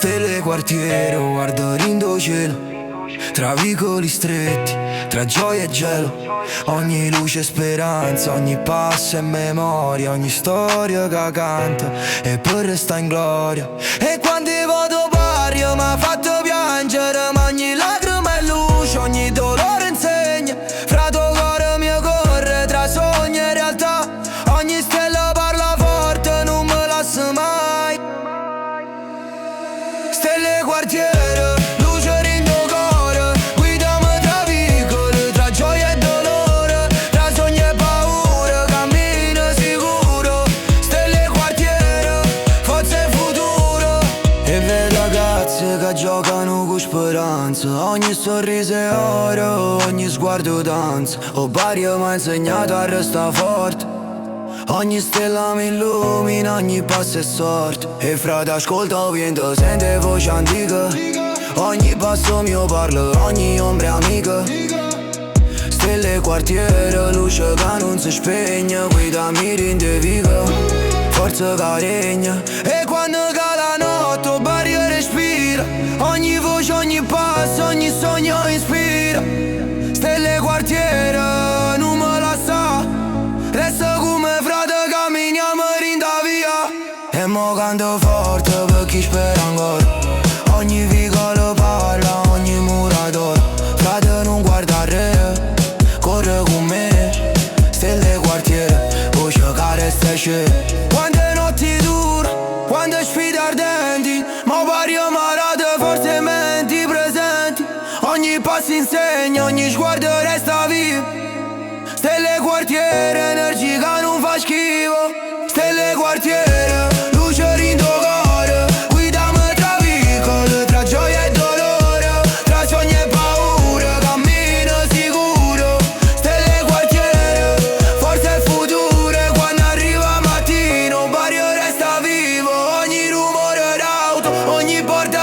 Stelle quartiere, guardo rindo cielo, tra vicoli stretti, tra gioia e gelo. Ogni luce è speranza, ogni passo è memoria, ogni storia che canta e poi resta in gloria. E quando vado pari mi ha fatto piangere, ma ogni lacrima è luce, ogni dolore insegna. Fra tuo cuore mio corre tra sogno e realtà, ogni stella parla forte, non me lascia mai. Stelle quartiere, luce rindo cuore, guidami tra vicoli, tra gioia e dolore, tra sogni e paura, cammino sicuro. Stelle quartiere, forza e futuro. E vedo ragazze che giocano con speranza, ogni sorriso è oro, ogni sguardo danza. O pari mi ha insegnato a restare forte, ogni stella mi illumina, ogni passo è sorte. E frate ascolta il vento, sente voce antica, ogni passo mio parla, ogni ombra è amica. Stelle quartiere, luce che non si spegne, guida mi rende viva, forza che regna. E quando cala la notte, barriera respira, ogni voce, ogni passo, ogni sogno ispira. Stelle quartiere, non me la sa, resta come frate, camminiamo rinda via. E mo canto forte per chi spera ancora, ogni vicolo parla, ogni muratore. Frate non guarda a re, corre con me. Stelle quartiere, voce che resta scesa. Quante notti dure, quante sfide ardenti, ma pari amarate, forse menti presenti. Ogni passo insegna, ogni sguardo resta vivo. Stelle quartiere, energia non fa schifo. Stelle quartiere, luce rindo cuore, guidami tra vicoli, tra gioia e dolore, tra sogni e paura, cammino sicuro. Stelle quartiere, forza e futuro. E quando arriva mattino, un barrio resta vivo, ogni rumore d'auto, ogni porta